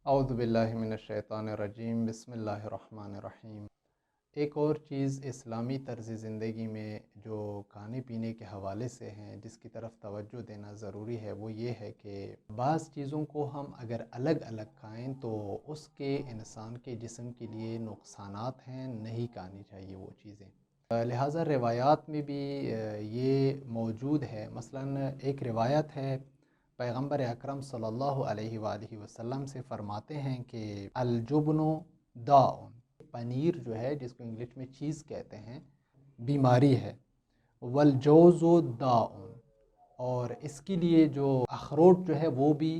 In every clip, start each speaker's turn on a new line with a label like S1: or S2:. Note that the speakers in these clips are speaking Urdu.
S1: اعوذ باللہ من الشیطان الرجیم، بسم اللہ الرحمن الرحیم۔ ایک اور چیز اسلامی طرز زندگی میں جو کھانے پینے کے حوالے سے ہیں، جس کی طرف توجہ دینا ضروری ہے، وہ یہ ہے کہ بعض چیزوں کو ہم اگر الگ الگ کھائیں تو اس کے انسان کے جسم کے لیے نقصانات ہیں، نہیں کھانی چاہیے وہ چیزیں۔ لہٰذا روایات میں بھی یہ موجود ہے۔ مثلاً ایک روایت ہے، پیغمبر اکرم صلی اللہ علیہ وآلہ وسلم سے فرماتے ہیں کہ الجبن داء، پنیر جو ہے جس کو انگلش میں چیز کہتے ہیں، بیماری ہے۔ والجوز داء، اور اس کے لیے جو اخروٹ جو ہے وہ بھی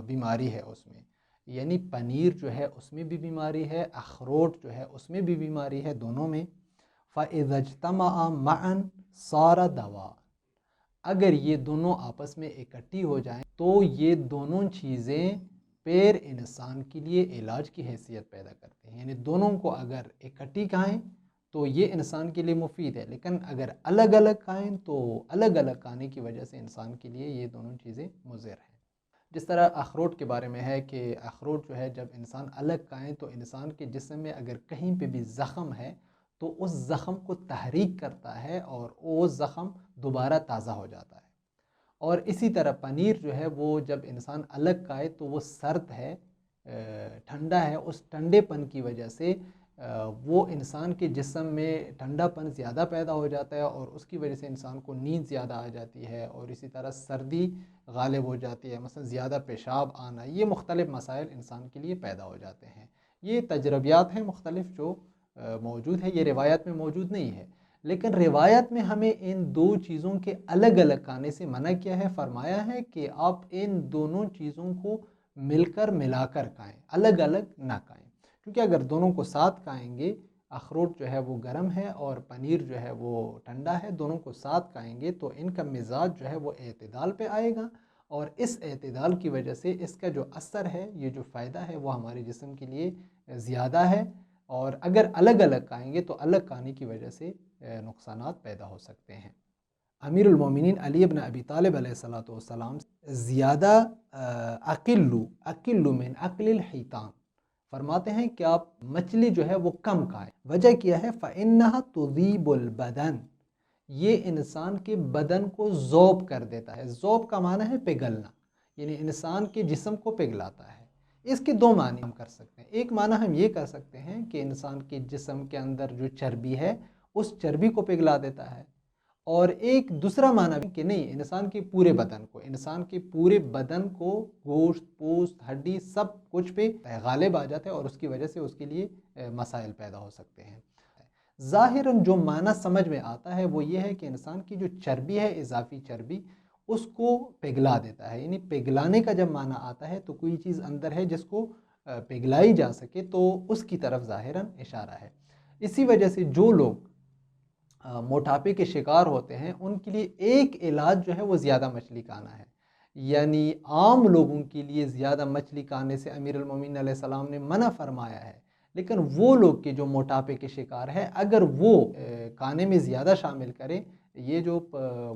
S1: بیماری ہے اس میں، یعنی پنیر جو ہے اس میں بھی بیماری ہے، اخروٹ جو ہے اس میں بھی بیماری ہے، دونوں میں۔ فَإِذَا اجْتَمَعَ مَعًا صَارَ دَوَاءً، اگر یہ دونوں آپس میں اکٹھی ہو جائیں تو یہ دونوں چیزیں پیر انسان کے لیے علاج کی حیثیت پیدا کرتے ہیں، یعنی دونوں کو اگر اکٹھی کھائیں تو یہ انسان کے لیے مفید ہے، لیکن اگر الگ الگ کھائیں تو الگ الگ کھانے کی وجہ سے انسان کے لیے یہ دونوں چیزیں مضر ہیں۔ جس طرح اخروٹ کے بارے میں ہے کہ اخروٹ جو ہے جب انسان الگ کھائیں تو انسان کے جسم میں اگر کہیں پہ بھی زخم ہے تو اس زخم کو تحریک کرتا ہے اور وہ زخم دوبارہ تازہ ہو جاتا ہے۔ اور اسی طرح پنیر جو ہے وہ جب انسان الگ کھائے تو وہ سرد ہے، ٹھنڈا ہے، اس ٹھنڈے پن کی وجہ سے وہ انسان کے جسم میں ٹھنڈا پن زیادہ پیدا ہو جاتا ہے اور اس کی وجہ سے انسان کو نیند زیادہ آ جاتی ہے، اور اسی طرح سردی غالب ہو جاتی ہے، مثلا زیادہ پیشاب آنا، یہ مختلف مسائل انسان کے لیے پیدا ہو جاتے ہیں۔ یہ تجربیات ہیں مختلف جو موجود ہے، یہ روایت میں موجود نہیں ہے، لیکن روایت میں ہمیں ان دو چیزوں کے الگ الگ کھانے سے منع کیا ہے، فرمایا ہے کہ آپ ان دونوں چیزوں کو ملا کر کھائیں، الگ الگ نہ کھائیں، کیونکہ اگر دونوں کو ساتھ کھائیں گے، اخروٹ جو ہے وہ گرم ہے اور پنیر جو ہے وہ ٹھنڈا ہے، دونوں کو ساتھ کھائیں گے تو ان کا مزاج جو ہے وہ اعتدال پہ آئے گا، اور اس اعتدال کی وجہ سے اس کا جو اثر ہے، یہ جو فائدہ ہے وہ ہمارے جسم کے لیے زیادہ ہے۔ اور اگر الگ الگ کھائیں گے تو الگ کھانے کی وجہ سے نقصانات پیدا ہو سکتے ہیں۔ امیر المومنین علی بن ابی طالب علیہ السلام زیادہ اقل من اکل الحیتان، فرماتے ہیں کہ آپ مچھلی جو ہے وہ کم کھائیں۔ وجہ کیا ہے؟ فَإِنَّهَا تُذِيبُ الْبَدَنِ، یہ انسان کے بدن کو ذوب کر دیتا ہے۔ ذوب کا معنی ہے پگھلنا، یعنی انسان کے جسم کو پگھلاتا ہے۔ اس کے دو معنی ہم کر سکتے ہیں۔ ایک معنی ہم یہ کر سکتے ہیں کہ انسان کے جسم کے اندر جو چربی ہے اس چربی کو پگھلا دیتا ہے، اور ایک دوسرا معنی بھی کہ نہیں، انسان کے پورے بدن کو، انسان کے پورے بدن کو گوشت، پوست، ہڈی سب کچھ پہ غالب آ جاتا ہے اور اس کی وجہ سے اس کے لیے مسائل پیدا ہو سکتے ہیں۔ ظاہراً جو معنی سمجھ میں آتا ہے وہ یہ ہے کہ انسان کی جو چربی ہے، اضافی چربی، اس کو پگھلا دیتا ہے، یعنی پگھلانے کا جب معنی آتا ہے تو کوئی چیز اندر ہے جس کو پگھلائی جا سکے تو اس کی طرف ظاہراً اشارہ ہے۔ اسی وجہ سے جو لوگ موٹاپے کے شکار ہوتے ہیں ان کے لیے ایک علاج جو ہے وہ زیادہ مچھلی کھانا ہے، یعنی عام لوگوں کے لیے زیادہ مچھلی کھانے سے امیر المومنین علیہ السلام نے منع فرمایا ہے، لیکن وہ لوگ کے جو موٹاپے کے شکار ہے اگر وہ کھانے میں زیادہ شامل کریں، یہ جو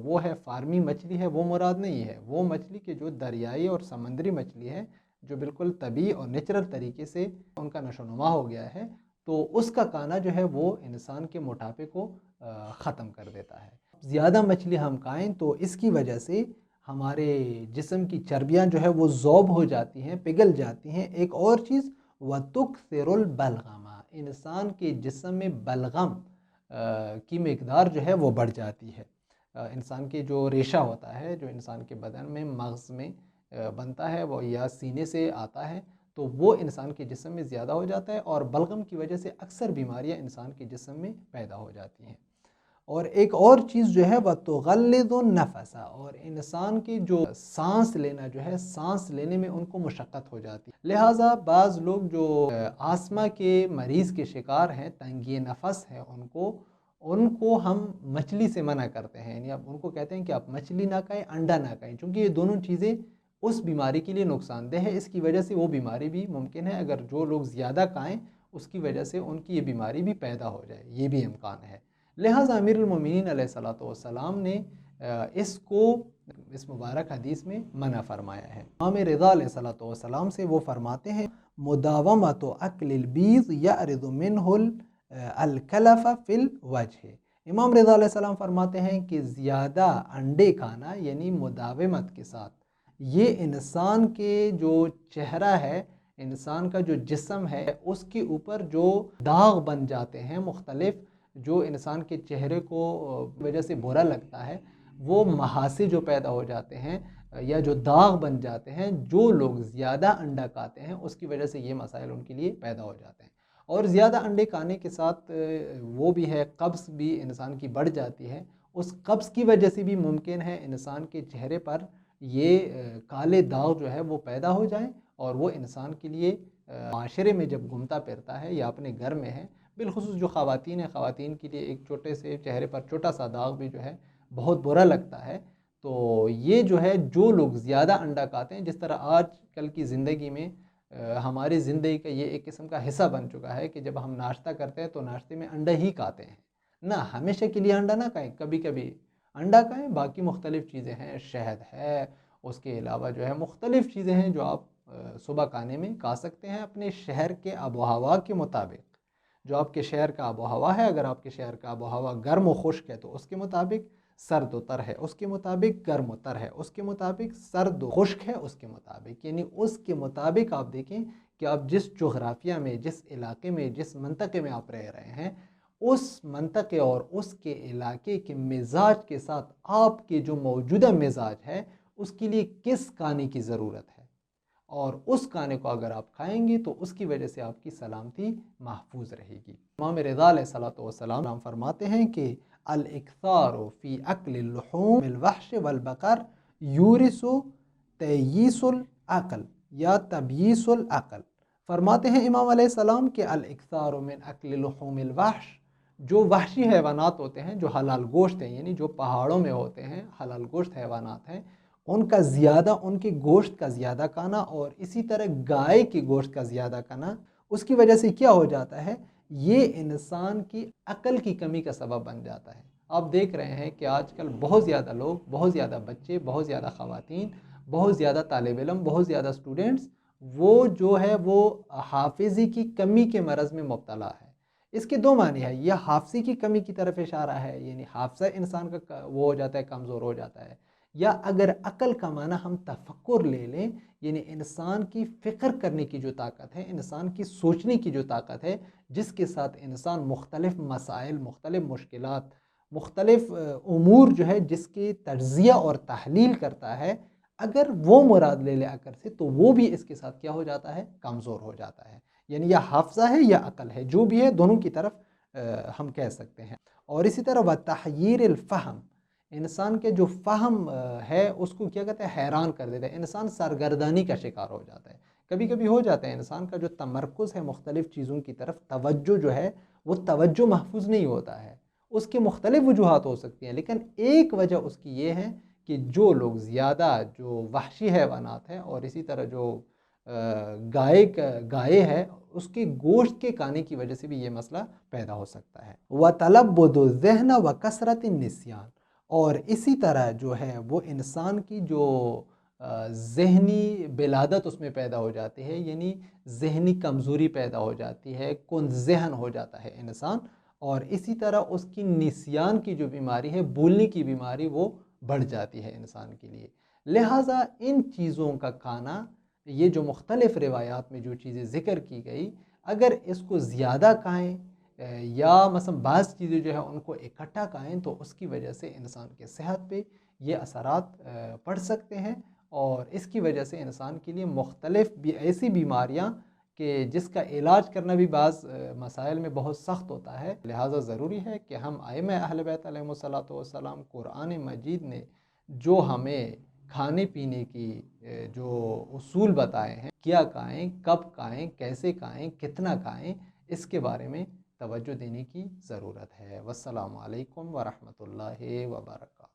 S1: وہ ہے فارمی مچھلی ہے وہ مراد نہیں ہے، وہ مچھلی کے جو دریائی اور سمندری مچھلی ہے جو بالکل طبیعی اور نیچرل طریقے سے ان کا نشو و نما ہو گیا ہے، تو اس کا کھانا جو ہے وہ انسان کے موٹاپے کو ختم کر دیتا ہے۔ زیادہ مچھلی ہم کھائیں تو اس کی وجہ سے ہمارے جسم کی چربیاں جو ہے وہ ذوب ہو جاتی ہیں، پگھل جاتی ہیں۔ ایک اور چیز وَتُكْثِرُ الْبَلْغَمَ، انسان کے جسم میں بلغم کی مقدار جو ہے وہ بڑھ جاتی ہے۔ انسان کے جو ریشہ ہوتا ہے جو انسان کے بدن میں مغز میں بنتا ہے وہ یا سینے سے آتا ہے، تو وہ انسان کے جسم میں زیادہ ہو جاتا ہے اور بلغم کی وجہ سے اکثر بیماریاں انسان کے جسم میں پیدا ہو جاتی ہیں۔ اور ایک اور چیز جو ہے وَتُغَلِّظُ النَّفَسَ، اور انسان کی جو سانس لینا جو ہے، سانس لینے میں ان کو مشقت ہو جاتی ہے، لہٰذا بعض لوگ جو آسما کے مریض کے شکار ہیں، تنگی نفس ہے ان کو ہم مچھلی سے منع کرتے ہیں، یعنی اب ان کو کہتے ہیں کہ آپ مچھلی نہ کھائیں، انڈا نہ کھائیں، چونکہ یہ دونوں چیزیں اس بیماری کے لیے نقصان دہ ہے، اس کی وجہ سے وہ بیماری بھی ممکن ہے، اگر جو لوگ زیادہ کھائیں اس کی وجہ سے ان کی یہ بیماری بھی پیدا ہو جائے، یہ بھی امکان ہے۔ لہٰذا امیر المومنین علیہ السلام نے اس کو اس مبارک حدیث میں منع فرمایا ہے۔ امام رضا علیہ الصلوۃ والسلام سے وہ فرماتے ہیں مداومۃ اکل البیض یعرض منہ الکلف فی الوجہ۔ امام رضا علیہ السلام فرماتے ہیں کہ زیادہ انڈے کھانا یعنی مداومت کے ساتھ یہ انسان کے جو چہرہ ہے، انسان کا جو جسم ہے، اس کے اوپر جو داغ بن جاتے ہیں مختلف، جو انسان کے چہرے کو وجہ سے برا لگتا ہے، وہ محاسے جو پیدا ہو جاتے ہیں یا جو داغ بن جاتے ہیں، جو لوگ زیادہ انڈا کھاتے ہیں اس کی وجہ سے یہ مسائل ان کے لیے پیدا ہو جاتے ہیں۔ اور زیادہ انڈے کھانے کے ساتھ وہ بھی ہے قبض بھی انسان کی بڑھ جاتی ہے۔ اس قبض کی وجہ سے بھی ممکن ہے انسان کے چہرے پر یہ کالے داغ جو ہے وہ پیدا ہو جائیں، اور وہ انسان کے لیے معاشرے میں جب گھومتا پھرتا ہے یا اپنے گھر میں ہے، بالخصوص جو خواتین ہیں، خواتین کے لیے ایک چھوٹے سے چہرے پر چھوٹا سا داغ بھی جو ہے بہت برا لگتا ہے۔ تو یہ جو ہے جو لوگ زیادہ انڈا کھاتے ہیں، جس طرح آج کل کی زندگی میں ہماری زندگی کا یہ ایک قسم کا حصہ بن چکا ہے کہ جب ہم ناشتہ کرتے ہیں تو ناشتے میں انڈا ہی کھاتے ہیں، نہ ہمیشہ کے لیے انڈا نہ کھائیں، کبھی کبھی انڈا کھائیں، باقی مختلف چیزیں ہیں، شہد ہے، اس کے علاوہ جو ہے مختلف چیزیں ہیں جو آپ صبح کھانے میں کھا سکتے ہیں اپنے شہر کے آب و ہوا کے مطابق۔ جو آپ کے شہر کا آب و ہوا ہے، اگر آپ کے شہر کا آب و ہوا گرم و خشک ہے تو اس کے مطابق، سرد و تر ہے اس کے مطابق، گرم و تر ہے اس کے مطابق، سرد و خشک ہے اس کے مطابق، یعنی اس کے مطابق آپ دیکھیں کہ آپ جس جغرافیہ میں، جس علاقے میں، جس منطقے میں آپ رہ رہے ہیں، اس منطقے اور اس کے علاقے کے مزاج کے ساتھ آپ کے جو موجودہ مزاج ہے اس کے لیے کس کھانے کی ضرورت ہے، اور اس کھانے کو اگر آپ کھائیں گے تو اس کی وجہ سے آپ کی سلامتی محفوظ رہے گی۔ امام رضا علیہ الصلوۃ والسلام فرماتے ہیں کہ الاکثار فی اکل اللحوم الوحش والبقر یورث تییس العقل یا تبییس العقل۔ فرماتے ہیں امام علیہ السلام کہ الاکثار من اکل لحوم الوحش، جو وحشی حیوانات ہوتے ہیں، جو حلال گوشت ہیں، یعنی جو پہاڑوں میں ہوتے ہیں حلال گوشت حیوانات ہیں، ان کا زیادہ، ان کے گوشت کا زیادہ کھانا، اور اسی طرح گائے کے گوشت کا زیادہ کھانا، اس کی وجہ سے کیا ہو جاتا ہے، یہ انسان کی عقل کی کمی کا سبب بن جاتا ہے۔ آپ دیکھ رہے ہیں کہ آج کل بہت زیادہ لوگ، بہت زیادہ بچے، بہت زیادہ خواتین، بہت زیادہ طالب علم، بہت زیادہ اسٹوڈنٹس، وہ جو ہے وہ حافظی کی کمی کے مرض میں مبتلا ہے۔ اس کے دو معنی ہے، یا حافظی کی کمی کی طرف اشارہ ہے، یعنی حافظہ انسان کا وہ ہو جاتا ہے، کمزور ہو جاتا ہے، یا اگر عقل کا معنی ہم تفکر لے لیں، یعنی انسان کی فکر کرنے کی جو طاقت ہے، انسان کی سوچنے کی جو طاقت ہے، جس کے ساتھ انسان مختلف مسائل، مختلف مشکلات، مختلف امور جو ہے جس کی تجزیہ اور تحلیل کرتا ہے، اگر وہ مراد لے لے عقل سے تو وہ بھی اس کے ساتھ کیا ہو جاتا ہے، کمزور ہو جاتا ہے، یعنی یا حافظہ ہے یا عقل ہے، جو بھی ہے دونوں کی طرف ہم کہہ سکتے ہیں۔ اور اسی طرح وتحییر الفہم، انسان کے جو فہم ہے اس کو کیا کہتے ہیں، حیران کر دیتا ہے، انسان سرگردانی کا شکار ہو جاتا ہے۔ کبھی کبھی ہو جاتا ہے انسان کا جو تمرکز ہے مختلف چیزوں کی طرف، توجہ جو ہے وہ توجہ محفوظ نہیں ہوتا ہے، اس کے مختلف وجوہات ہو سکتی ہیں، لیکن ایک وجہ اس کی یہ ہے کہ جو لوگ زیادہ جو وحشی حیوانات ہیں، اور اسی طرح جو گائے ہے، اس کے گوشت کے کھانے کی وجہ سے بھی یہ مسئلہ پیدا ہو سکتا ہے۔ وَتَلَبُّدُ الذِّهْنَ وَكَثْرَةِ النِّسْيَانِ، اور اسی طرح جو ہے وہ انسان کی جو ذہنی بلادت اس میں پیدا ہو جاتی ہے، یعنی ذہنی کمزوری پیدا ہو جاتی ہے، کن ذہن ہو جاتا ہے انسان، اور اسی طرح اس کی نسیان کی جو بیماری ہے، بھولنے کی بیماری، وہ بڑھ جاتی ہے انسان کے لیے۔ لہٰذا ان چیزوں کا کھانا، یہ جو مختلف روایات میں جو چیزیں ذکر کی گئی، اگر اس کو زیادہ کھائیں یا مثلا بعض چیزیں جو ہے ان کو اکٹھا کھائیں تو اس کی وجہ سے انسان کے صحت پہ یہ اثرات پڑ سکتے ہیں، اور اس کی وجہ سے انسان کے لیے مختلف ایسی بیماریاں کہ جس کا علاج کرنا بھی بعض مسائل میں بہت سخت ہوتا ہے۔ لہٰذا ضروری ہے کہ ہم ائمہ اہل بیت علیہم الصلوۃ والسلام، قرآن مجید نے جو ہمیں کھانے پینے کی جو اصول بتائے ہیں، کیا کھائیں، کب کھائیں، کیسے کھائیں، کتنا کھائیں، اس کے بارے میں توجہ دینے کی ضرورت ہے۔ والسلام علیکم ورحمۃ اللہ وبرکاتہ۔